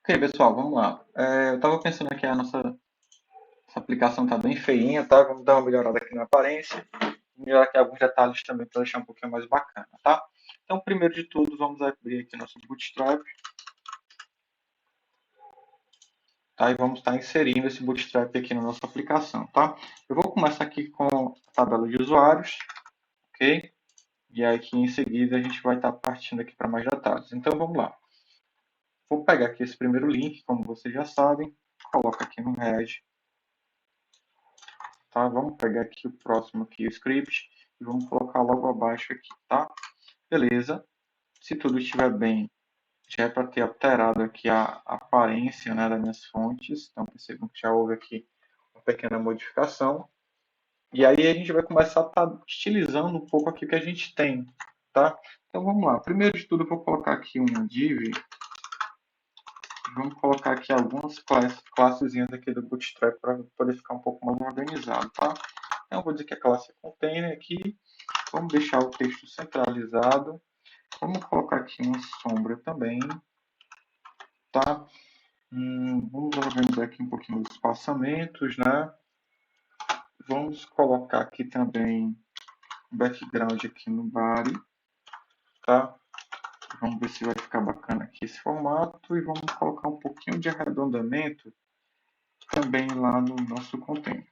Ok, pessoal, vamos lá. Eu estava pensando aqui, essa aplicação está bem feinha, tá? Vamos dar uma melhorada aqui na aparência, melhorar aqui alguns detalhes também para deixar um pouquinho mais bacana, tá? Então, primeiro de tudo, vamos abrir aqui nosso Bootstrap, tá? E vamos estar inserindo esse Bootstrap aqui na nossa aplicação, tá? Eu vou começar aqui com a tabela de usuários, ok? E aí, aqui em seguida a gente vai estar partindo aqui para mais detalhes. Então, vamos lá. Vou pegar aqui esse primeiro link, como vocês já sabem, coloco aqui no head. Tá? Vamos pegar aqui o próximo aqui, o script, e vamos colocar logo abaixo aqui, tá? Beleza. Se tudo estiver bem, já é para ter alterado aqui a aparência, né, das minhas fontes. Então percebam que já houve aqui uma pequena modificação. E aí a gente vai começar a estar estilizando um pouco aqui o que a gente tem, tá? Então vamos lá. Primeiro de tudo eu vou colocar aqui um div. Vamos colocar aqui algumas classezinhas aqui do Bootstrap para poder ficar um pouco mais organizado, tá? Então eu vou dizer que a classe é container aqui. Vamos deixar o texto centralizado. Vamos colocar aqui uma sombra também, tá? Vamos organizar aqui um pouquinho os espaçamentos, né? Vamos colocar aqui também o background aqui no body, tá? Vamos ver se vai ficar bacana aqui esse formato e vamos colocar um pouquinho de arredondamento também lá no nosso container,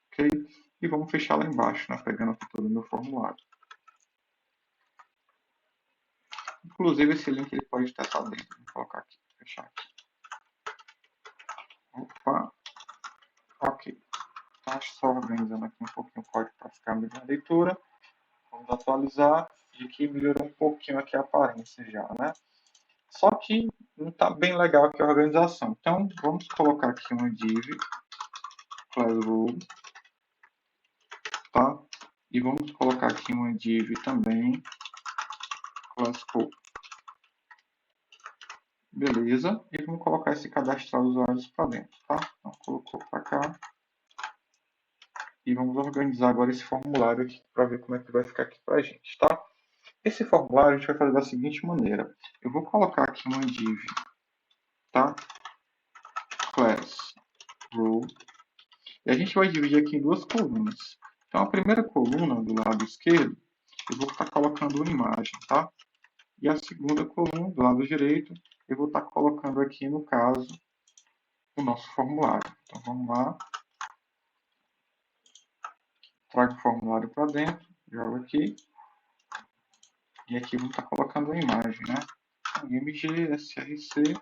ok? E vamos fechar lá embaixo, né? Pegando aqui todo o meu formulário. Inclusive esse link ele pode estar dentro. Vou colocar aqui, fechar aqui. Opa, ok. Tá só organizando aqui um pouquinho o código para ficar melhor a leitura. Vamos atualizar. E aqui melhorou um pouquinho aqui a aparência já, né? Só que não está bem legal aqui a organização. Então, vamos colocar aqui uma div classroom, tá? E vamos colocar aqui uma div também classroom. Beleza. E vamos colocar esse cadastrar usuários para dentro, tá? Então, colocou para cá. E vamos organizar agora esse formulário aqui para ver como é que vai ficar aqui para a gente, tá? Esse formulário a gente vai fazer da seguinte maneira. Eu vou colocar aqui uma div, tá? Class row. E a gente vai dividir aqui em duas colunas. Então, a primeira coluna do lado esquerdo, eu vou estar colocando uma imagem, tá? E a segunda coluna do lado direito, eu vou estar colocando aqui, no caso, o nosso formulário. Então, vamos lá. Trago o formulário para dentro, jogo aqui. E aqui vamos estar colocando a imagem, né? img, src.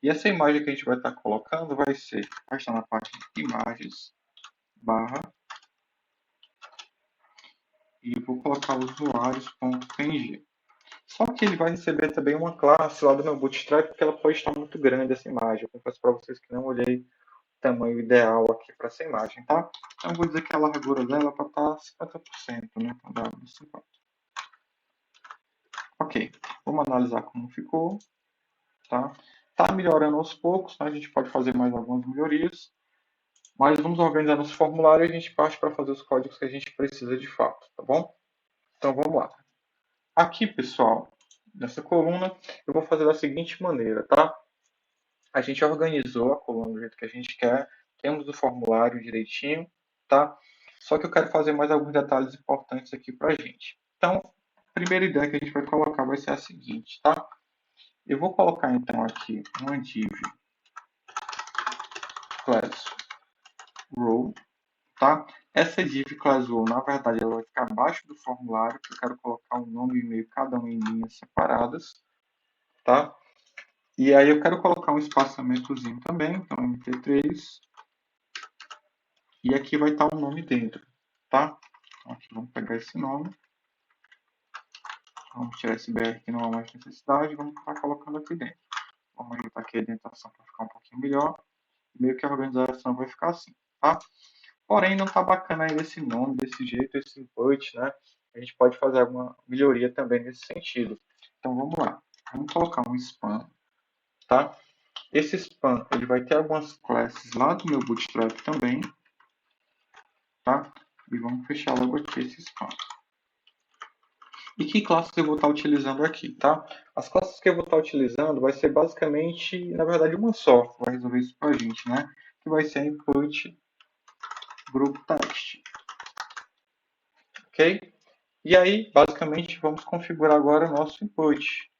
E essa imagem que a gente vai estar colocando vai estar na parte de imagens, barra, e vou colocar usuários.png. Só que ele vai receber também uma classe lá do meu Bootstrap, porque ela pode estar muito grande essa imagem. Eu confesso para vocês que não olhei o tamanho ideal aqui para essa imagem, tá? Então eu vou dizer que a largura dela para estar 50%, né? Então dá 50. Ok, vamos analisar como ficou, tá? Tá melhorando aos poucos, tá? A gente pode fazer mais algumas melhorias. Mas vamos organizar nosso formulário e a gente parte para fazer os códigos que a gente precisa de fato, tá bom? Então vamos lá. Aqui, pessoal, nessa coluna, eu vou fazer da seguinte maneira, tá? A gente organizou a coluna do jeito que a gente quer, temos o formulário direitinho, tá? Só que eu quero fazer mais alguns detalhes importantes aqui para a gente. Então, a primeira ideia que a gente vai colocar vai ser a seguinte, tá? Eu vou colocar então aqui uma div class row, tá? Essa div class row, na verdade, ela vai ficar abaixo do formulário, porque eu quero colocar um nome e e-mail, cada um em linhas separadas, tá? E aí eu quero colocar um espaçamentozinho também, então MP3, e aqui vai estar o nome dentro, tá? Então aqui vamos pegar esse nome, vamos tirar esse BR que não há mais necessidade, vamos estar colocando aqui dentro. Vamos ajeitar aqui a indentação para ficar um pouquinho melhor, meio que a organização vai ficar assim, tá? Porém, não está bacana ainda esse nome, desse jeito, esse input, né? A gente pode fazer alguma melhoria também nesse sentido. Então, vamos lá. Vamos colocar um span, tá? Esse span, ele vai ter algumas classes lá do meu Bootstrap também, tá? E vamos fechar logo aqui esse span. E que classes eu vou estar utilizando aqui, tá? As classes que eu vou estar utilizando vai ser basicamente, na verdade, uma só, que vai resolver isso para a gente, né? Que vai ser input group text, ok? E aí, basicamente, vamos configurar agora o nosso input.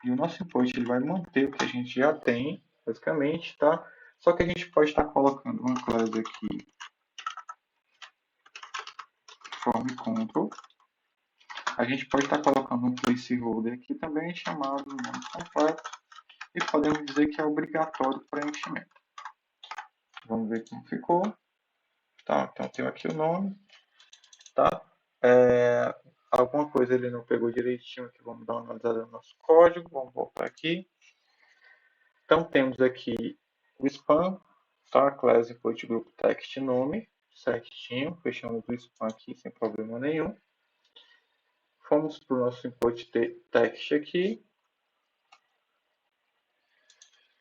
E o nosso input ele vai manter o que a gente já tem, basicamente, tá? Só que a gente pode estar colocando uma classe aqui, form control. A gente pode estar colocando um placeholder aqui também, chamado nome completo. E podemos dizer que é obrigatório o preenchimento. Vamos ver como ficou. Tá, então tenho aqui o nome. Tá? Alguma coisa ele não pegou direitinho aqui. Vamos dar uma analisada no nosso código. Vamos voltar aqui. Então temos aqui o spam, tá? Class input group text nome, certinho. Fechamos o spam aqui sem problema nenhum. Fomos para o nosso input text aqui.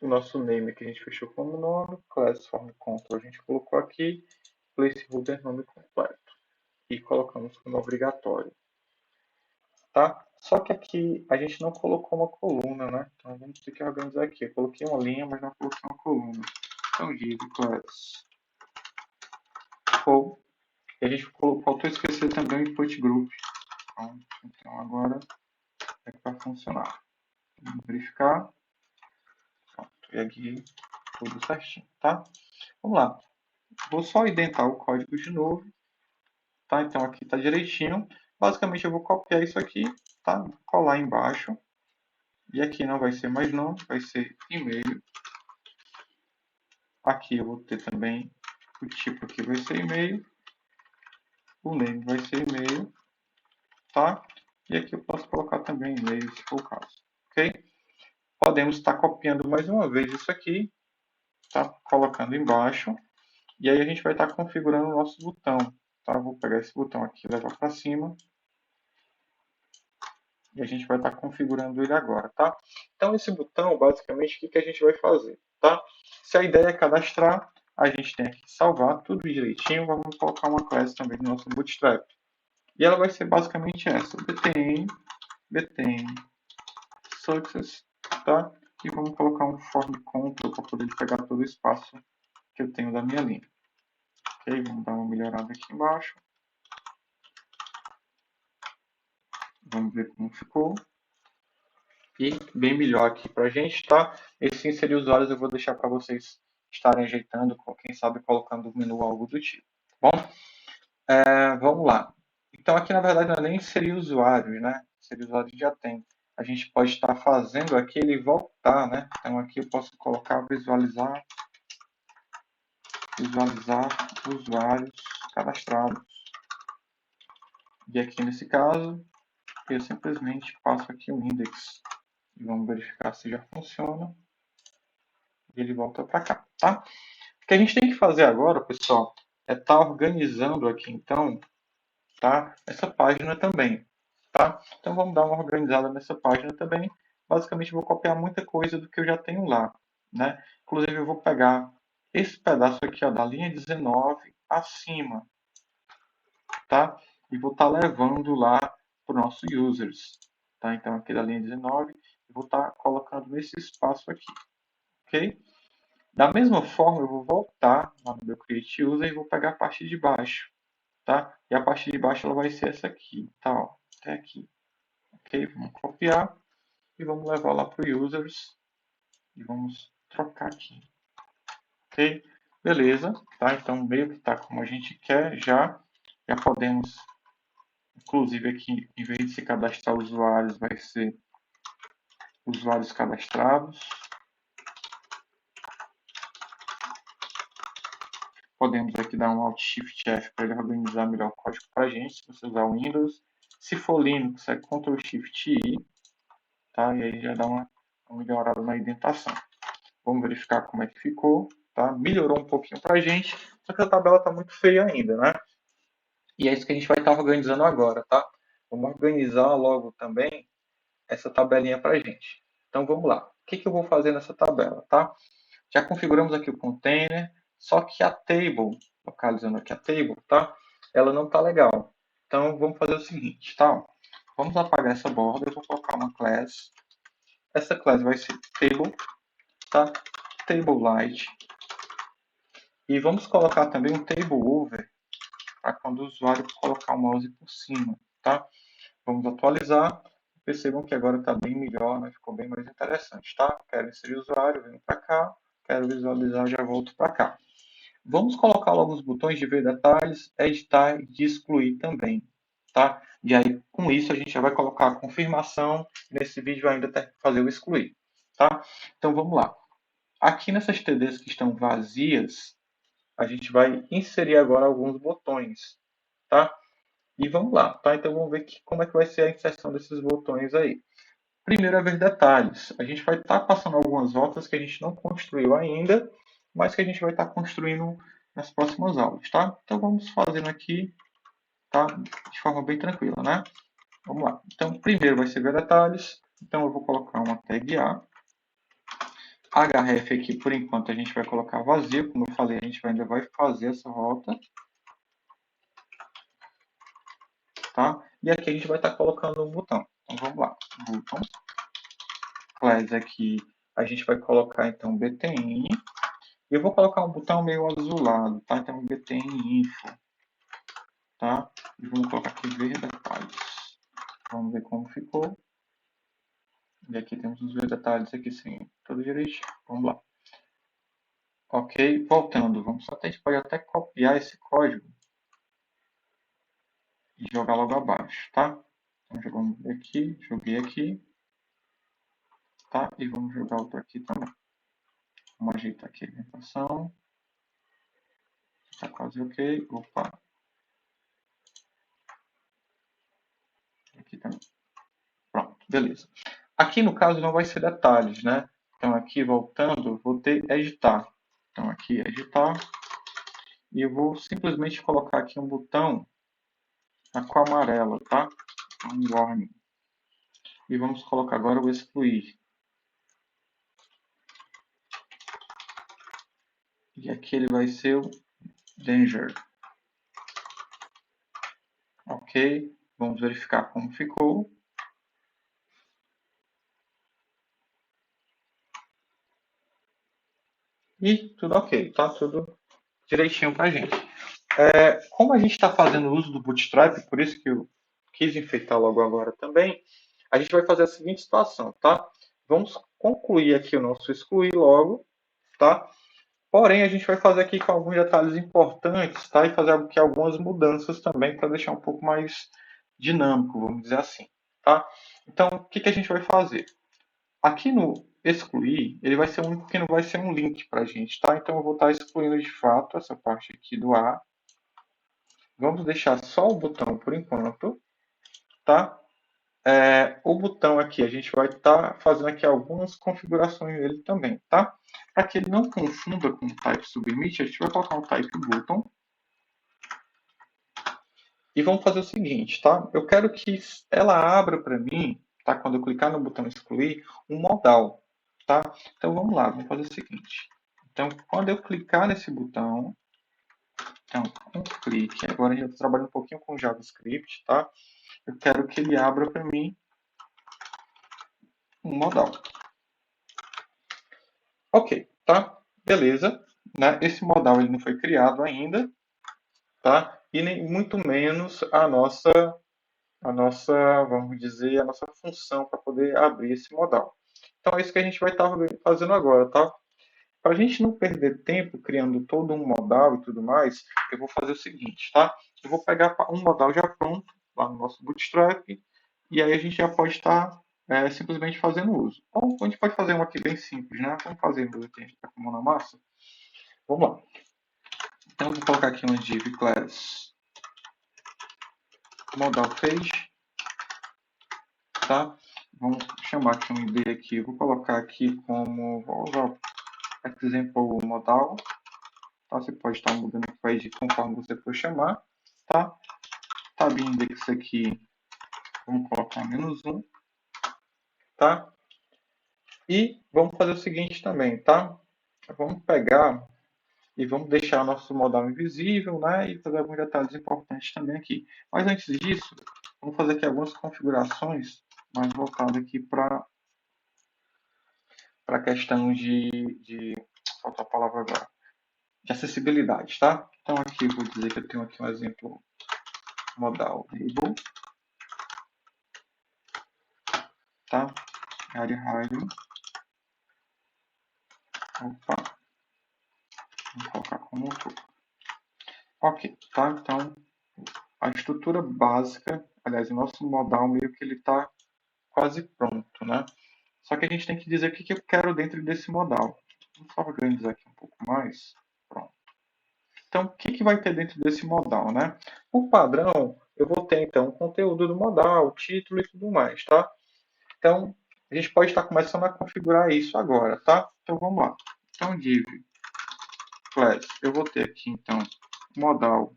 O nosso name que a gente fechou como nome, class form control a gente colocou aqui, placeholder nome completo. E colocamos como obrigatório. Tá? Só que aqui a gente não colocou uma coluna, né? Então vamos ter que organizar aqui. Eu coloquei uma linha, mas não coloquei uma coluna. Então div class full. E a gente faltou esquecer também o input group. Então agora é que vai funcionar. Vamos verificar. Pronto. E aqui tudo certinho, tá? Vamos lá. Vou só identar o código de novo. Tá? Então aqui está direitinho. Basicamente eu vou copiar isso aqui, tá? Vou colar embaixo. E aqui não vai ser mais nome, vai ser e-mail. Aqui eu vou ter também o tipo aqui vai ser e-mail. O name vai ser e-mail, tá? E aqui eu posso colocar também e-mail se for o caso, ok? Podemos estar copiando mais uma vez isso aqui, tá? Colocando embaixo. E aí a gente vai estar configurando o nosso botão, tá? Vou pegar esse botão aqui e levar para cima. E a gente vai estar configurando ele agora, tá? Então, esse botão, basicamente, o que a gente vai fazer, tá? Se a ideia é cadastrar, a gente tem que salvar tudo direitinho. Vamos colocar uma classe também no nosso Bootstrap. E ela vai ser basicamente essa, btn success, tá? E vamos colocar um form control para poder pegar todo o espaço que eu tenho da minha linha. Ok? Vamos dar uma melhorada aqui embaixo. Vamos ver como ficou. E bem melhor aqui para a gente, tá? Esse inserir usuários eu vou deixar para vocês estarem ajeitando, quem sabe colocando o menu algo do tipo. Bom, vamos lá. Então aqui na verdade não é nem inserir usuários, né? Inserir usuários já tem. A gente pode estar fazendo aqui ele voltar, né? Então aqui eu posso colocar visualizar usuários cadastrados. E aqui nesse caso eu simplesmente passo aqui um index e vamos verificar se já funciona. E ele volta para cá, tá? O que a gente tem que fazer agora, pessoal, é estar organizando aqui, então, tá? Essa página também, tá? Então, vamos dar uma organizada nessa página também. Basicamente, eu vou copiar muita coisa do que eu já tenho lá, né? Inclusive, eu vou pegar esse pedaço aqui, ó, da linha 19 acima, tá? E vou estar levando lá para o nosso users, tá? Então, aqui da linha 19, eu vou estar colocando nesse espaço aqui, ok? Da mesma forma, eu vou voltar lá no meu Create User e vou pegar a parte de baixo, tá? E a parte de baixo ela vai ser essa aqui, tá? Ó, até aqui, ok? Vamos copiar e vamos levar lá para o Users e vamos trocar aqui, ok? Beleza, tá? Então, meio que tá como a gente quer já. Já podemos, inclusive aqui, em vez de se cadastrar usuários, vai ser usuários cadastrados. Podemos aqui dar um Alt Shift F para ele organizar melhor o código para a gente, se você usar o Windows. Se for Linux, é Ctrl Shift I, tá? E aí já dá uma melhorada na indentação. Vamos verificar como é que ficou, tá? Melhorou um pouquinho para a gente, só que a tabela está muito feia ainda, né? E é isso que a gente vai estar organizando agora, tá? Vamos organizar logo também essa tabelinha para a gente. Então vamos lá. O que eu vou fazer nessa tabela, tá? Já configuramos aqui o container, só que a table, localizando aqui a table, tá? Ela não tá legal. Então vamos fazer o seguinte, tá? Vamos apagar essa borda, eu vou colocar uma class. Essa class vai ser table, tá? Table light. E vamos colocar também um table over, para quando o usuário colocar o mouse por cima, tá? Vamos atualizar. Percebam que agora está bem melhor, né? Ficou bem mais interessante, tá? Quero inserir o usuário, venho para cá. Quero visualizar, já volto para cá. Vamos colocar logo os botões de ver detalhes, editar e de excluir também, tá? E aí, com isso, a gente já vai colocar a confirmação. Nesse vídeo ainda tem que fazer o excluir, tá? Então, vamos lá. Aqui nessas TDs que estão vazias, a gente vai inserir agora alguns botões, tá? E vamos lá, tá? Então, vamos ver como é que vai ser a inserção desses botões aí. Primeiro é ver detalhes. A gente vai estar passando algumas rotas que a gente não construiu ainda, mas que a gente vai estar construindo nas próximas aulas, tá? Então vamos fazendo aqui, tá? De forma bem tranquila, né? Vamos lá. Então primeiro vai ser ver detalhes. Então eu vou colocar uma tag A. href aqui por enquanto a gente vai colocar vazio, como eu falei, a gente ainda vai fazer essa rota, tá? E aqui a gente vai estar colocando um botão. Então vamos lá. Button. Class aqui a gente vai colocar então btn. Eu vou colocar um botão meio azulado, tá? Então, btn info, tá? E vamos colocar aqui ver detalhes. Vamos ver como ficou. E aqui temos os ver detalhes aqui sim, tudo direitinho. Vamos lá. Ok, voltando. A gente pode até copiar esse código e jogar logo abaixo, tá? Então, vamos aqui, joguei aqui, tá? E vamos jogar outro aqui também. Vamos ajeitar aqui a orientação. Está quase ok. Opa. Aqui também. Pronto, beleza. Aqui no caso não vai ser detalhes, né? Então aqui voltando, vou ter editar. Então aqui editar. E eu vou simplesmente colocar aqui um botão na cor amarela, tá? Um warning. E vamos colocar agora o excluir. E aqui ele vai ser o danger. Ok. Vamos verificar como ficou. E tudo ok, tá? Tudo direitinho pra gente. Como a gente está fazendo uso do Bootstrap, por isso que eu quis enfeitar logo agora também, a gente vai fazer a seguinte situação, tá? Vamos concluir aqui o nosso excluir logo, tá? Porém, a gente vai fazer aqui com alguns detalhes importantes, tá? E fazer aqui algumas mudanças também para deixar um pouco mais dinâmico, vamos dizer assim, tá? Então, o que a gente vai fazer? Aqui no excluir, ele vai ser o único que não vai ser um link para a gente, tá? Então, eu vou estar excluindo de fato essa parte aqui do A. Vamos deixar só o botão por enquanto, tá? O botão aqui, a gente vai estar fazendo aqui algumas configurações dele também, tá? Para que ele não confunda com o type submit, a gente vai colocar o type button. E vamos fazer o seguinte, tá? Eu quero que ela abra para mim, tá? Quando eu clicar no botão excluir, um modal, tá? Então vamos lá, vamos fazer o seguinte. Então, quando eu clicar nesse botão, então, um clique, agora a gente está trabalhando um pouquinho com JavaScript, tá? Eu quero que ele abra para mim um modal. Ok, tá? Beleza. Né? Esse modal ele não foi criado ainda, tá? E nem muito menos vamos dizer, a nossa função para poder abrir esse modal. Então é isso que a gente vai estar fazendo agora, tá? Para a gente não perder tempo criando todo um modal e tudo mais, eu vou fazer o seguinte, tá? Eu vou pegar um modal já pronto lá no nosso Bootstrap e aí a gente já pode estar simplesmente fazendo uso. Então, a gente pode fazer um aqui bem simples, né? Vamos fazer um aqui, a gente está com a mão na massa. Vamos lá. Então, eu vou colocar aqui uma div class modal page, tá? Vamos chamar aqui um ID aqui. Eu vou colocar aqui como, vou usar example modal, tá? Você pode estar mudando o ID conforme você for chamar, tá? Tab index aqui, vamos colocar -1, tá? E vamos fazer o seguinte também, tá? Vamos pegar e vamos deixar nosso modal invisível, né? E fazer alguns detalhes importantes também aqui. Mas antes disso, Vamos fazer aqui algumas configurações mais voltadas aqui para a questão falta a palavra agora, de acessibilidade, tá? Então aqui eu vou dizer que eu tenho aqui um exemplo modal label, tá? Raio. Opa, vou colocar como todo. Ok, tá? Então a estrutura básica, aliás, o nosso modal meio que ele está quase pronto, né? Só que a gente tem que dizer o que eu quero dentro desse modal. Vamos só organizar aqui um pouco mais. Pronto. Então, o que vai ter dentro desse modal, né? Por padrão, eu vou ter, então, o conteúdo do modal, o título e tudo mais, tá? Então, a gente pode estar começando a configurar isso agora, tá? Então, vamos lá. Então, div class, eu vou ter aqui, então, modal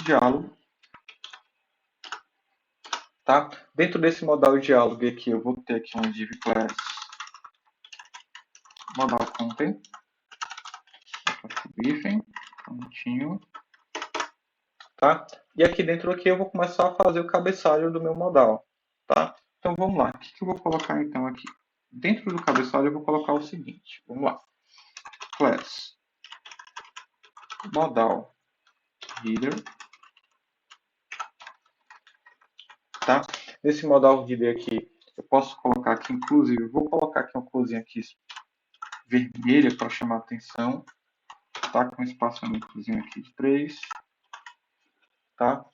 diálogo, tá? Dentro desse modal diálogo aqui, eu vou ter aqui um div class modal content, briefing, prontinho, tá? E aqui dentro aqui eu vou começar a fazer o cabeçalho do meu modal, tá? Então vamos lá, o que eu vou colocar então aqui? Dentro do cabeçalho eu vou colocar o seguinte, vamos lá, class modal header, tá? Nesse modal header aqui eu posso colocar aqui, inclusive, vou colocar aqui uma coisinha aqui vermelha para chamar a atenção, tá? Com um espaçamentozinho aqui de 3, tá?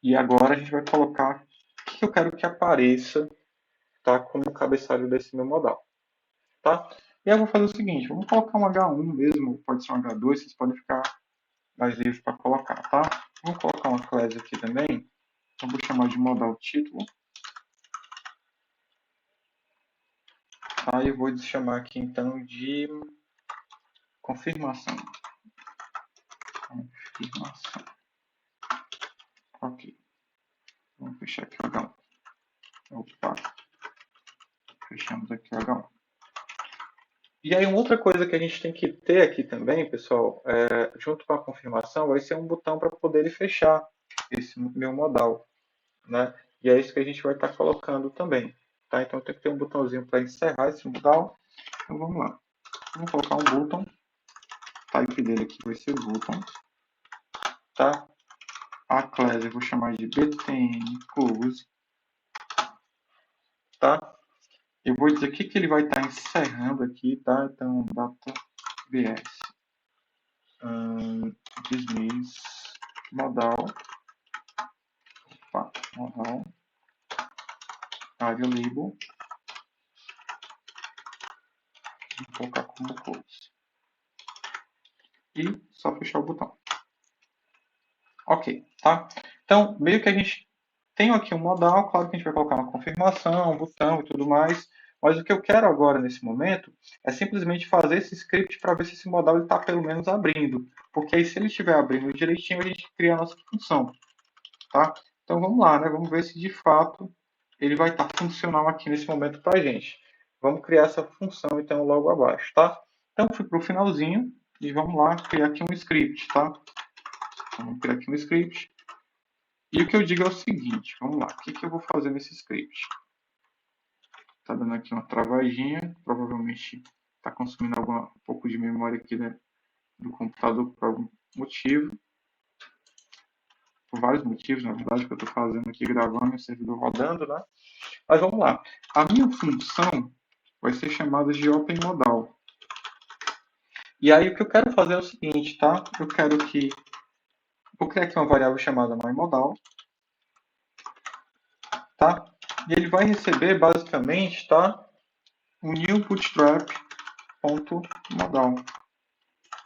E agora a gente vai colocar o que eu quero que apareça, tá? Como cabeçalho desse meu modal, tá? E aí eu vou fazer o seguinte, vamos colocar um H1 mesmo, pode ser um H2, vocês podem ficar mais livres para colocar, tá? Vamos colocar uma class aqui também, então vou chamar de modal título, tá? E eu vou chamar aqui então de confirmação. Confirmação. Ok. Vamos fechar aqui o H1. Opa. Fechamos aqui o H1. E aí, uma outra coisa que a gente tem que ter aqui também, pessoal, junto com a confirmação, vai ser um botão para poder fechar esse meu modal, né? E é isso que a gente vai estar colocando também, tá? Então, tem que ter um botãozinho para encerrar esse modal. Então, vamos lá. Vamos colocar um button. O type dele aqui vai ser button, tá? A class eu vou chamar de btn close, tá? Eu vou dizer o que ele vai estar encerrando aqui, tá? Então, data bs. Dismiss modal, modal, área label, vou colocar como close. E só fechar o botão. Ok, tá? Então, meio que a gente tem aqui um modal, claro que a gente vai colocar uma confirmação, um botão e tudo mais, mas o que eu quero agora, nesse momento, é simplesmente fazer esse script para ver se esse modal está pelo menos abrindo. Porque aí, se ele estiver abrindo direitinho, a gente cria a nossa função. Tá? Então, vamos lá, né? Vamos ver se de fato ele vai estar funcional aqui nesse momento para a gente. Vamos criar essa função, então, logo abaixo, tá? Então, fui para o finalzinho e vamos lá criar aqui um script, tá? Então, vamos criar aqui um script. E o que eu digo é o seguinte, vamos lá, o que eu vou fazer nesse script? Tá dando aqui uma travadinha, provavelmente está consumindo um pouco de memória aqui, né, do computador por algum motivo. Por vários motivos, na verdade, que eu estou fazendo aqui, gravando o servidor rodando, né? Mas vamos lá. A minha função vai ser chamada de OpenModal. E aí o que eu quero fazer é o seguinte, tá? Eu quero que... Vou criar aqui uma variável chamada myModal, tá? E ele vai receber, basicamente, tá? Um new bootstrap.modal.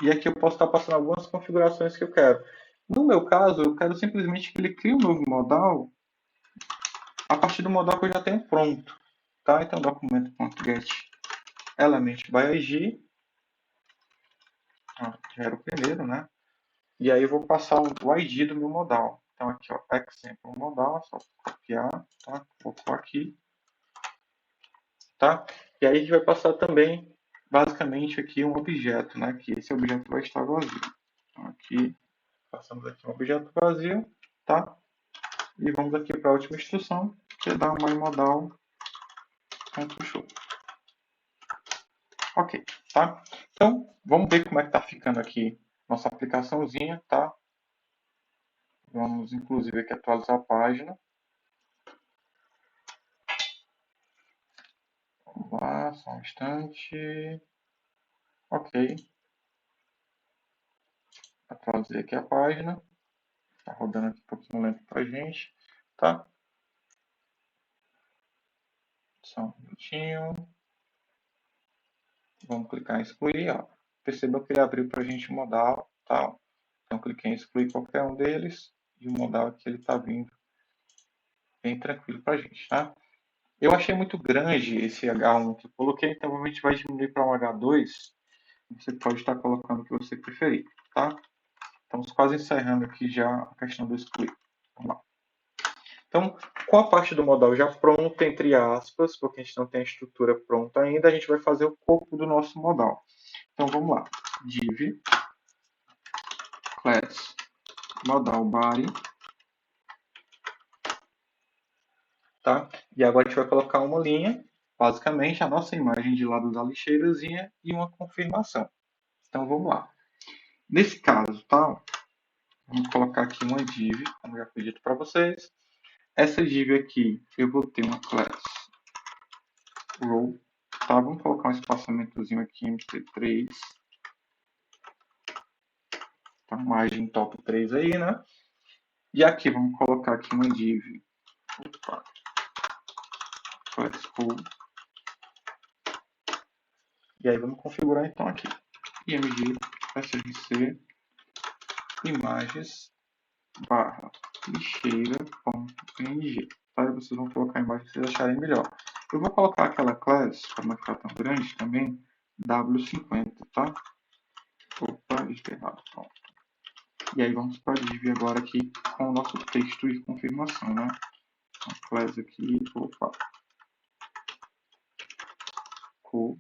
E aqui eu posso estar passando algumas configurações que eu quero. No meu caso, eu quero simplesmente que ele crie um novo modal a partir do modal que eu já tenho pronto. Tá? Então, documento.get element by ig, já era o primeiro, né? E aí eu vou passar o ID do meu modal. Então, aqui, ó, example modal, só copiar, tá? Vou pôr aqui, tá? E aí a gente vai passar também, basicamente, aqui um objeto, né? Que esse objeto vai estar vazio. Então, aqui, passamos aqui um objeto vazio, tá? E vamos aqui para a última instrução, que é dar um modal .show. Ok, tá? Então, vamos ver como é que está ficando aqui nossa aplicaçãozinha, tá? Vamos, inclusive, aqui atualizar a página. Vamos lá, só um instante. Ok. Atualizei aqui a página. Está rodando aqui um pouquinho lento para a gente, tá? Só um minutinho. Vamos clicar em excluir, ó. Perceba que ele abriu para a gente o modal, tá? Então, cliquei em excluir qualquer um deles e o modal aqui ele está vindo bem tranquilo para a gente, tá? Eu achei muito grande esse H1 que eu coloquei, então a gente vai diminuir para um H2. Você pode estar colocando o que você preferir, tá? Estamos quase encerrando aqui já a questão do excluir. Vamos lá. Então, com a parte do modal já pronta, entre aspas, porque a gente não tem a estrutura pronta ainda, a gente vai fazer o corpo do nosso modal. Então, vamos lá. Div class modal body. Tá? E agora a gente vai colocar uma linha, basicamente a nossa imagem de lado da lixeirazinha e uma confirmação. Então, vamos lá. Nesse caso, tá? Vamos colocar aqui uma div, como já foi dito para vocês. Essa div aqui, eu vou ter uma class row, tá? Vamos colocar um espaçamentozinho aqui, mt3, tá? Margem top 3 aí, né? E aqui, vamos colocar aqui uma div, opa, class row. E aí, vamos configurar então aqui, img src imagens barra lixeira.png. Tá? E vocês vão colocar a imagem que vocês acharem melhor. Eu vou colocar aquela class, para não ficar tão grande também, W50, tá? Opa, isso é errado. Pronto. E aí vamos para a div agora aqui com o nosso texto e confirmação, né? Então, class aqui, opa. Cool.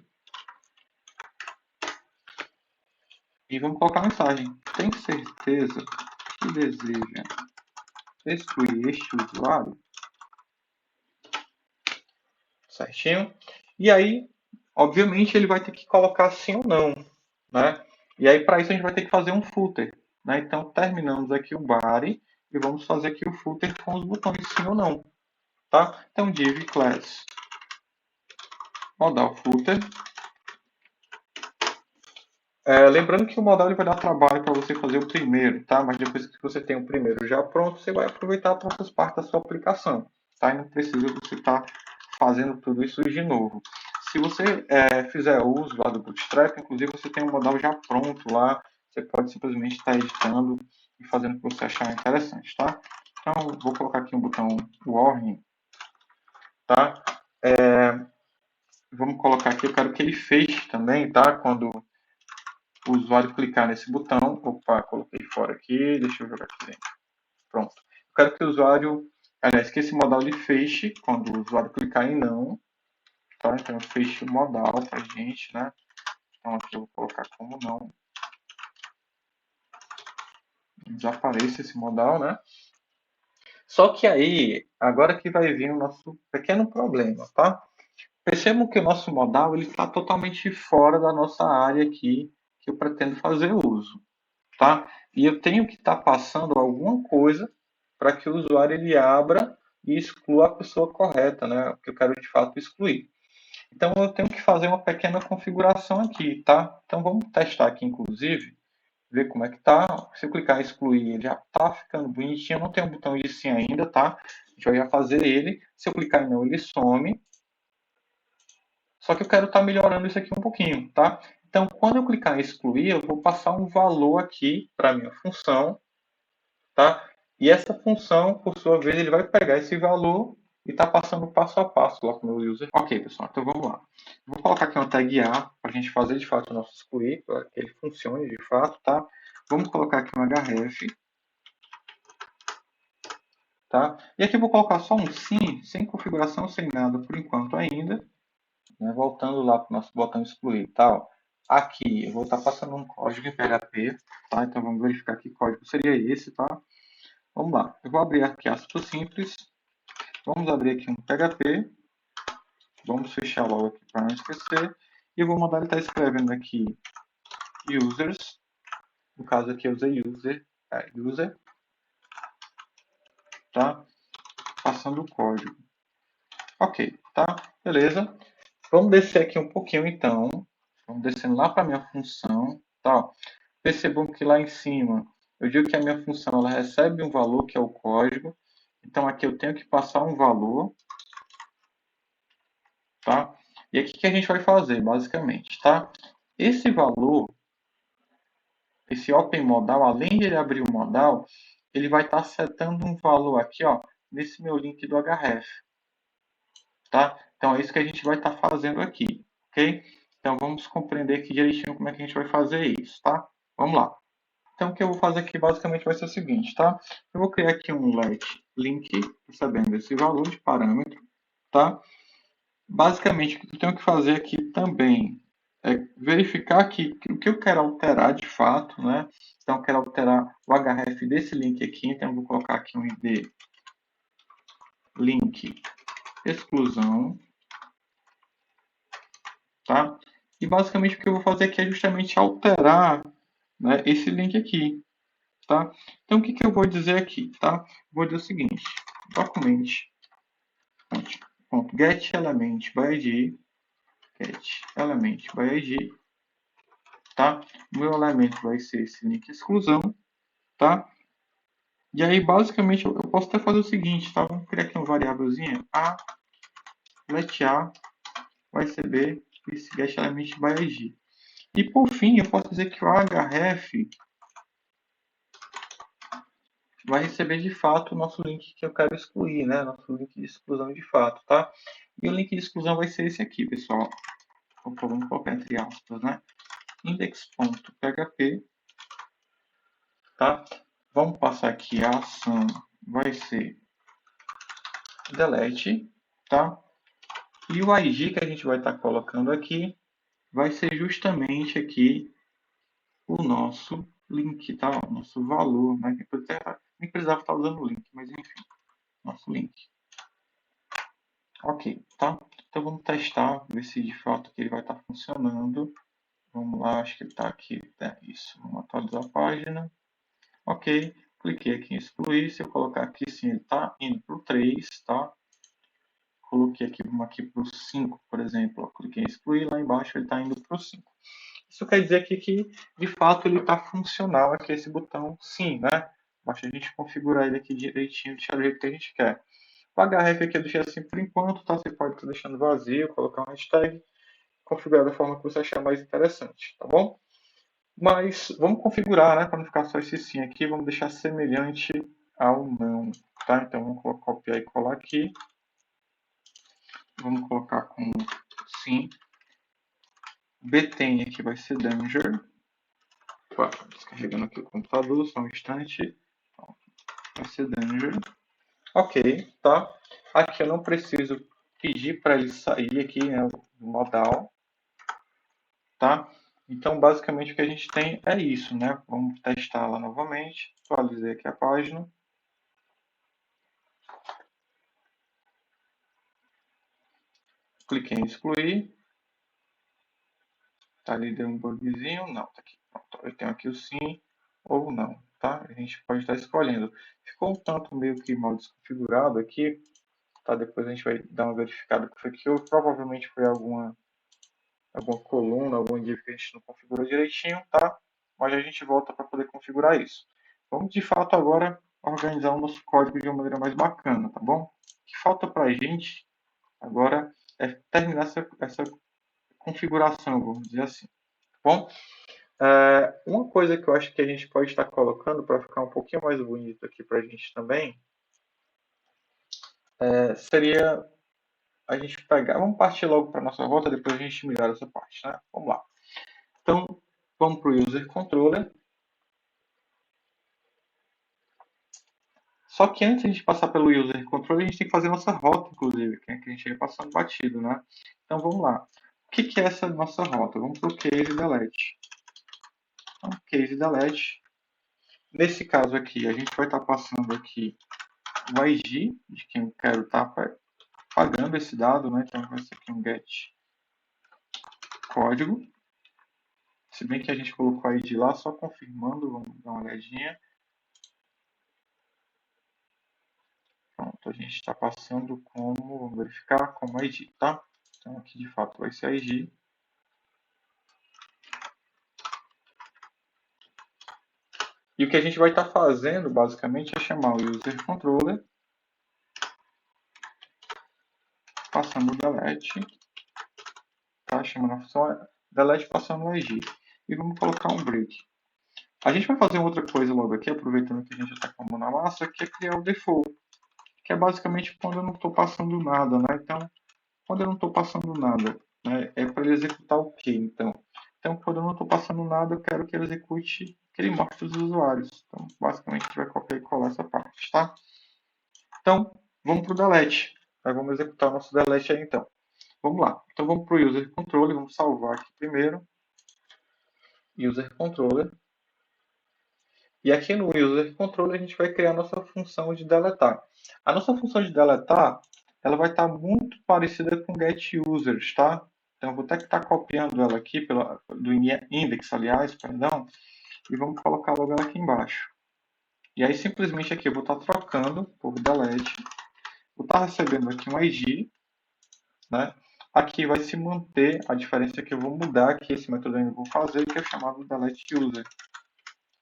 E vamos colocar a mensagem. Tem certeza que deseja excluir este usuário? Certinho? E aí, obviamente, ele vai ter que colocar sim ou não, né? E aí, para isso, a gente vai ter que fazer um footer, né? Então, terminamos aqui o body e vamos fazer aqui o footer com os botões sim ou não, tá? Então, div class modal footer. Lembrando que o modal ele vai dar trabalho para você fazer o primeiro, tá? Mas depois que você tem o primeiro já pronto, você vai aproveitar para outras partes da sua aplicação, tá? E não precisa você estar fazendo tudo isso de novo. Se você fizer uso lá do Bootstrap, inclusive você tem um modal já pronto lá, você pode simplesmente estar editando e fazendo o que você achar interessante, tá? Então, vou colocar aqui um botão warning, tá? Vamos colocar aqui, eu quero que ele feche também, tá? Quando o usuário clicar nesse botão, opa, coloquei fora aqui, deixa eu jogar aqui dentro. Pronto. Eu quero que o usuário, aliás, que esse modal ele feche quando o usuário clicar em não, tá? Então eu fecho o modal pra gente, né? Então aqui eu vou colocar como não. Desapareça esse modal, né? Só que aí, agora que vai vir o nosso pequeno problema, tá? Percebam que o nosso modal está totalmente fora da nossa área aqui que eu pretendo fazer uso, tá? E eu tenho que estar passando alguma coisa para que o usuário ele abra e exclua a pessoa correta, né? Que eu quero de fato excluir. Então eu tenho que fazer uma pequena configuração aqui, tá? Então vamos testar aqui, inclusive, ver como é que tá. Se eu clicar em excluir, ele já tá ficando bonitinho. Não tem um botão de sim ainda, tá? A gente vai já fazer ele. Se eu clicar em não, ele some. Só que eu quero estar melhorando isso aqui um pouquinho, tá? Então, quando eu clicar em excluir, eu vou passar um valor aqui para a minha função, tá? E essa função, por sua vez, ele vai pegar esse valor e está passando passo a passo lá com o meu user. Ok, pessoal, então vamos lá. Vou colocar aqui uma tag A para a gente fazer de fato o nosso excluir, para que ele funcione de fato, tá? Vamos colocar aqui um href, tá? E aqui eu vou colocar só um sim, sem configuração, sem nada por enquanto ainda. Né? Voltando lá para o nosso botão excluir, tá? Aqui eu vou estar passando um código em PHP, tá? Então vamos verificar que código seria esse, tá? Vamos lá, eu vou abrir aqui aspas simples, vamos abrir aqui um PHP, vamos fechar logo aqui para não esquecer, e eu vou mandar ele estar escrevendo aqui users, no caso aqui eu usei user, tá? Passando o código. Ok, tá? Beleza. Vamos descer aqui um pouquinho então, vamos descendo lá para a minha função, tá? Percebam que lá em cima, eu digo que a minha função ela recebe um valor, que é o código. Então, aqui eu tenho que passar um valor, tá? E aqui o que a gente vai fazer, basicamente, tá? Esse valor, esse open modal, além de ele abrir o modal, ele vai estar setando um valor aqui, ó, nesse meu link do href, tá? Então, é isso que a gente vai estar fazendo aqui, ok? Então, vamos compreender aqui direitinho como é que a gente vai fazer isso, tá? Vamos lá. Então, o que eu vou fazer aqui basicamente vai ser o seguinte, tá? Eu vou criar aqui um let link, recebendo esse valor de parâmetro, tá? Basicamente, o que eu tenho que fazer aqui também é verificar que o que eu quero alterar de fato, né? Então, eu quero alterar o href desse link aqui, então eu vou colocar aqui um id link exclusão, tá? E basicamente o que eu vou fazer aqui é justamente alterar, né, esse link aqui, tá? Então, o que eu vou dizer aqui, tá? Vou dizer o seguinte, document.getElementById, getElementById, tá? O meu elemento vai ser esse link exclusão, tá? E aí, basicamente, eu posso até fazer o seguinte, tá? Vamos criar aqui uma variávelzinha, let A vai receber esse getElementById. E, por fim, eu posso dizer que o href vai receber de fato o nosso link que eu quero excluir, né? Nosso link de exclusão de fato, tá? E o link de exclusão vai ser esse aqui, pessoal. Vamos colocar entre aspas, né? Index.php, tá? Vamos passar aqui a ação, vai ser delete, tá? E o ID que a gente vai estar colocando aqui vai ser justamente aqui o nosso link, tá? O nosso valor, né? Nem precisava estar usando o link, mas enfim, nosso link. Ok, tá? Então vamos testar, ver se de fato ele vai estar funcionando. Vamos lá, acho que ele está aqui. É isso, vamos atualizar a página. Ok, cliquei aqui em excluir. Se eu colocar aqui, sim, ele está indo para o 3, tá? Coloquei aqui, vamos aqui para o 5, por exemplo. Cliquei em excluir, lá embaixo ele está indo para o 5. Isso quer dizer aqui que, de fato, ele está funcional aqui, esse botão sim, né? Basta a gente configurar ele aqui direitinho, deixar do jeito que a gente quer. O href aqui eu deixei assim por enquanto, tá? Você pode estar deixando vazio, colocar uma hashtag, configurar da forma que você achar mais interessante, tá bom? Mas vamos configurar, né? Para não ficar só esse sim aqui, vamos deixar semelhante ao não, tá? Então vamos copiar e colar aqui. Vamos colocar com sim. Btn aqui vai ser danger. Opa, descarregando aqui o computador, só um instante. Vai ser danger. Ok, tá? Aqui eu não preciso pedir para ele sair aqui, né? O modal, tá? Então, basicamente, o que a gente tem é isso, né? Vamos testar lá novamente. Atualizei aqui a página. Cliquei em excluir. Tá ali, deu um bugzinho. Não, tá aqui. Pronto. Eu tenho aqui o sim ou não, tá? A gente pode estar escolhendo. Ficou um tanto meio que mal desconfigurado aqui, tá? Depois a gente vai dar uma verificada que foi que provavelmente foi alguma coluna, algum div que a gente não configurou direitinho, tá? Mas a gente volta para poder configurar isso. Vamos de fato agora organizar o nosso código de uma maneira mais bacana, tá bom? O que falta para a gente agora é terminar essa configuração, vamos dizer assim. Tá bom? Uma coisa que eu acho que a gente pode estar colocando para ficar um pouquinho mais bonito aqui para a gente também seria a gente pegar, vamos partir logo para a nossa rota, depois a gente melhora essa parte, né? Vamos lá. Então, vamos para o User Controller. Só que antes de a gente passar pelo User Controller, a gente tem que fazer nossa rota, inclusive, que a gente ia passando batido, né? Então, vamos lá. O que é essa nossa rota? Vamos para o Case Delete. Então, Case Delete. Nesse caso aqui, a gente vai estar passando aqui o IG de quem eu quero estar pagando esse dado, né? Então vai ser aqui um get código. Se bem que a gente colocou a ID lá, só confirmando, vamos dar uma olhadinha. Pronto, a gente está passando como, vamos verificar, como ID, tá? Então aqui de fato vai ser ID. E o que a gente vai estar fazendo, basicamente, é chamar o user controller, passando o delete, tá? Chamando a função delete, passando o IG. E vamos colocar um break. A gente vai fazer outra coisa logo aqui, aproveitando que a gente já está com a mão na massa, que é criar o default, que é basicamente quando eu não estou passando nada, né? Então, quando eu não estou passando nada, né, é para ele executar o quê, então? Então, quando eu não estou passando nada, eu quero que ele execute, que ele mostre os usuários. Então, basicamente, a gente vai copiar e colar essa parte, tá? Então, vamos para o delete. Aí vamos executar o nosso delete aí, então. Vamos lá. Então, vamos para o user controller, vamos salvar aqui primeiro. User controller. E aqui no user controller, a gente vai criar a nossa função de deletar. A nossa função de deletar, ela vai estar muito parecida com getUsers, tá? Então, eu vou ter que estar copiando ela aqui, do index, aliás, perdão, e vamos colocar logo ela aqui embaixo. E aí, simplesmente aqui, eu vou estar trocando por delete. Vou estar recebendo aqui um ID, né? Aqui vai se manter a diferença que eu vou mudar aqui, esse método eu ainda vou fazer, que é chamado delete_user,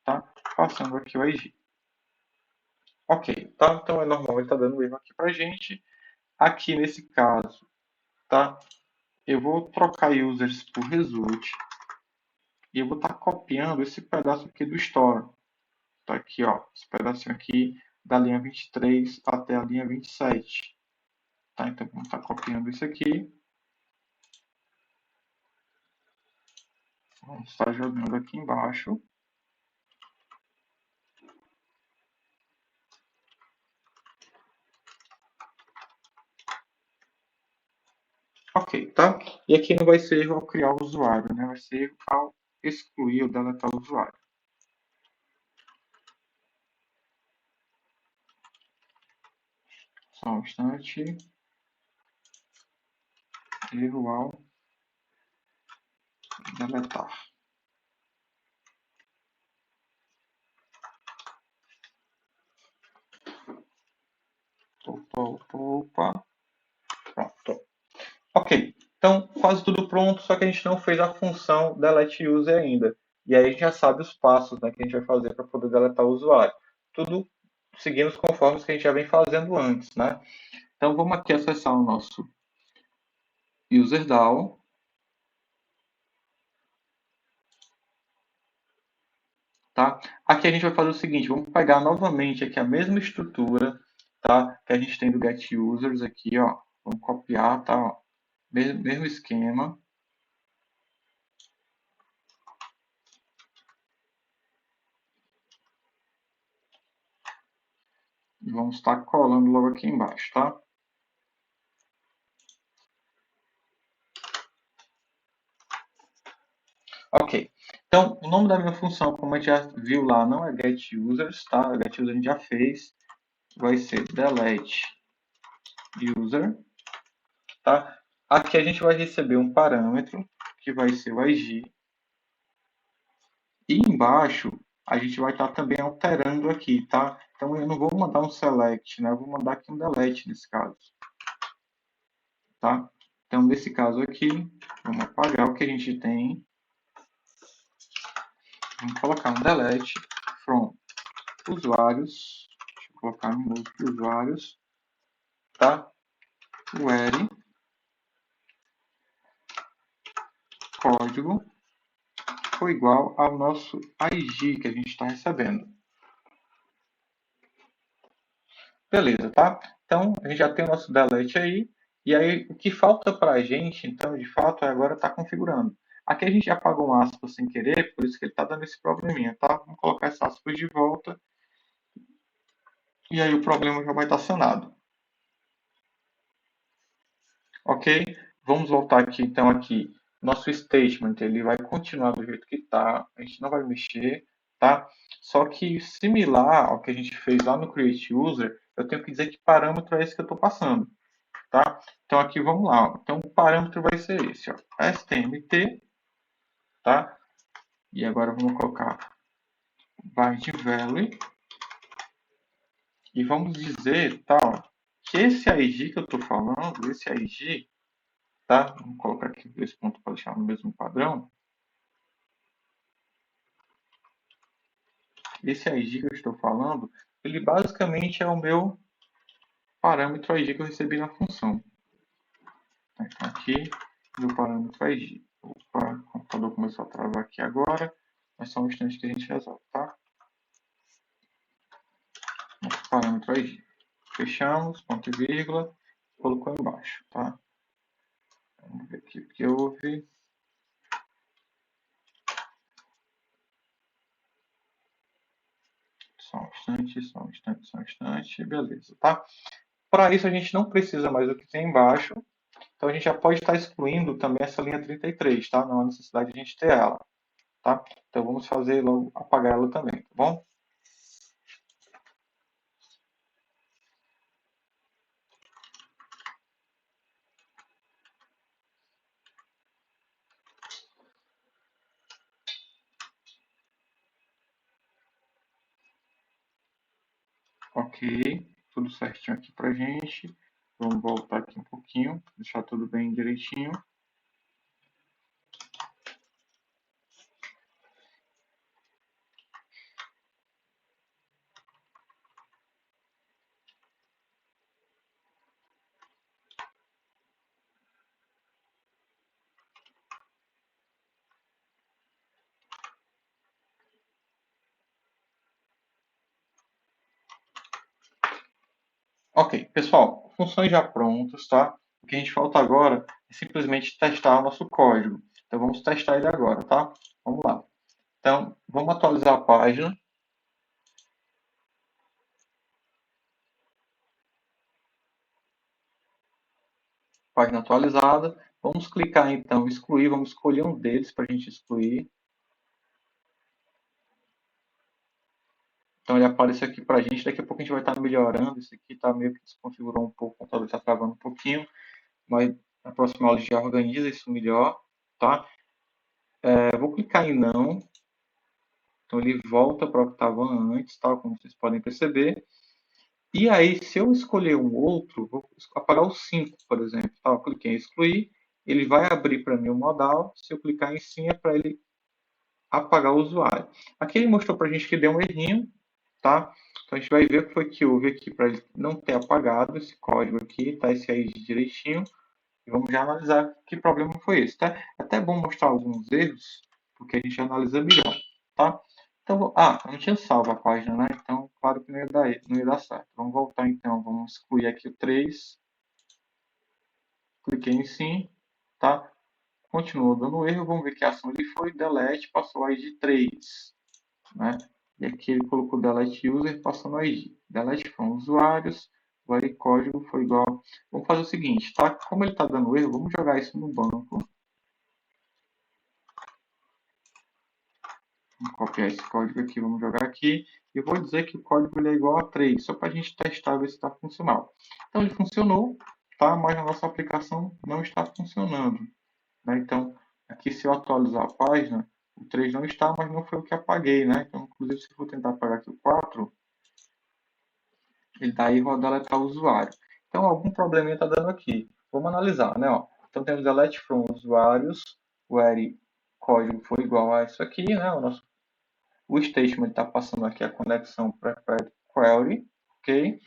tá? Passando aqui o ID. Ok, tá? Então é normal, ele está dando erro aqui para a gente. Aqui nesse caso, tá? Eu vou trocar users por result e eu vou estar copiando esse pedaço aqui do store. Tá aqui, ó, esse pedacinho aqui da linha 23 até a linha 27. Tá? Então vamos estar copiando isso aqui. Vamos estar jogando aqui embaixo. Ok, tá? E aqui não vai ser erro ao criar o usuário, né? Vai ser erro ao excluir ou deletar o usuário. Só um instante. Erro ao deletar. Opa, opa, opa. Pronto. Ok. Então, quase tudo pronto, só que a gente não fez a função delete user ainda. E aí a gente já sabe os passos, né, que a gente vai fazer para poder deletar o usuário. Tudo seguindo os conformes que a gente já vem fazendo antes, né? Então, vamos aqui acessar o nosso UserDAO. Tá? Aqui a gente vai fazer o seguinte, vamos pegar novamente aqui a mesma estrutura, tá? Que a gente tem do getUsers aqui, ó. Vamos copiar, tá? Ó. Mesmo esquema. E vamos estar colando logo aqui embaixo, tá? Ok. Então, o nome da minha função, como a gente já viu lá, não é getUsers, tá? GetUser a gente já fez. Vai ser deleteUser, tá? Aqui a gente vai receber um parâmetro, que vai ser o IG. E embaixo, a gente vai estar também alterando aqui, tá? Então, eu não vou mandar um select, né? Eu vou mandar aqui um delete nesse caso, tá? Então, nesse caso aqui, vamos apagar o que a gente tem. Vamos colocar um delete from usuários. Deixa eu colocar no novo usuários, tá? Where código foi igual ao nosso IG que a gente está recebendo. Beleza, tá? Então, a gente já tem o nosso delete aí. E aí, o que falta para a gente, então, de fato, é agora estar configurando. Aqui a gente já apagou um aspas sem querer, por isso que ele está dando esse probleminha, tá? Vamos colocar esse aspas de volta. E aí o problema já vai estar sanado. Ok? Vamos voltar aqui, então, aqui. Nosso statement, ele vai continuar do jeito que está. A gente não vai mexer. tá? Só que similar ao que a gente fez lá no Create User, eu tenho que dizer que parâmetro é esse que eu estou passando, tá? Então aqui vamos lá. Então o parâmetro vai ser esse, ó, stmt, tá? E agora vamos colocar byte value e vamos dizer, tá, ó, que esse ID que eu estou falando, esse ID, tá? Vamos colocar aqui dois pontos para deixar no mesmo padrão. Esse ID que eu estou falando, ele basicamente é o meu parâmetro ID que eu recebi na função. Então, aqui, meu parâmetro ID. Opa, o computador começou a travar aqui agora, mas só um instante que a gente resolve, tá? Nosso parâmetro ID. Fechamos, ponto e vírgula, colocou embaixo, tá? Vamos ver aqui o que houve. Só um instante, só um instante, só um instante, beleza, tá? Para isso a gente não precisa mais do que tem embaixo, então a gente já pode estar excluindo também essa linha 33, tá? Não há necessidade de a gente ter ela, tá? Então vamos fazer logo, apagar ela também, tá bom? Ok, tudo certinho aqui pra gente. Vamos voltar aqui um pouquinho, deixar tudo bem direitinho. Ok, pessoal, funções já prontas, tá? O que a gente falta agora é simplesmente testar o nosso código. Então vamos testar ele agora, tá? Vamos lá. Então, vamos atualizar a página. Página atualizada. Vamos clicar então em excluir, vamos escolher um deles para a gente excluir. Então ele apareceu aqui para a gente, daqui a pouco a gente vai estar melhorando. Esse aqui está meio que desconfigurou um pouco, o computador está travando um pouquinho, mas na próxima aula a gente já organiza isso melhor, tá? Eu vou clicar em não, então ele volta para o que estava antes, tá? Como vocês podem perceber. E aí, se eu escolher um outro, vou apagar o 5, por exemplo, tá? Eu cliquei em excluir, ele vai abrir para mim o modal, se eu clicar em sim é para ele apagar o usuário. Aqui ele mostrou para a gente que deu um errinho, tá? Então a gente vai ver o que foi que houve aqui para ele não ter apagado esse código aqui, tá? Esse aí direitinho. E vamos já analisar que problema foi esse, tá? É até bom mostrar alguns erros, porque a gente analisa melhor, tá? Então, eu não tinha salvo a página, né? Então, claro que não ia dar certo. Vamos voltar então, vamos excluir aqui o 3. Cliquei em sim, tá? Continuou dando erro, vamos ver que a ação ele foi delete, passou a ID 3, né? E aqui ele colocou delete user, passando a ID. Delete from usuários, o ID código foi igual. Vamos fazer o seguinte, tá? Como ele está dando erro, vamos jogar isso no banco. Vamos copiar esse código aqui, vamos jogar aqui. E vou dizer que o código ele é igual a 3, só para a gente testar, ver se está funcional. Então ele funcionou, tá? Mas a nossa aplicação não está funcionando, né? Então, aqui se eu atualizar a página, o 3 não está, mas não foi o que apaguei, né? Então, inclusive, se eu for tentar apagar aqui o 4, ele daí vai deletar o usuário. Então, algum probleminha está dando aqui. Vamos analisar, né? Ó, então, temos delete from usuários, where código foi igual a isso aqui, né? O statement está passando aqui a conexão prepared query, ok?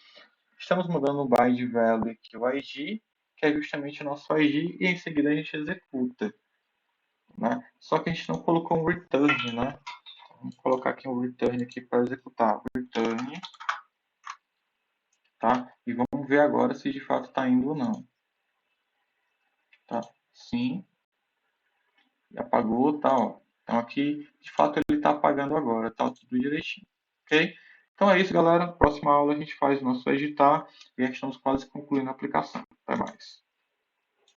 Estamos mudando o byte value aqui, o ID, que é justamente o nosso ID, e em seguida a gente executa, né? Só que a gente não colocou um return, né? Vamos colocar aqui um return aqui para executar. Return, tá? E vamos ver agora se de fato está indo ou não. Tá? Sim. E apagou, tá? Ó. Então aqui, de fato, ele está apagando agora, tá tudo direitinho, ok? Então é isso, galera. Próxima aula a gente faz o nosso editar e já estamos quase concluindo a aplicação. Até mais.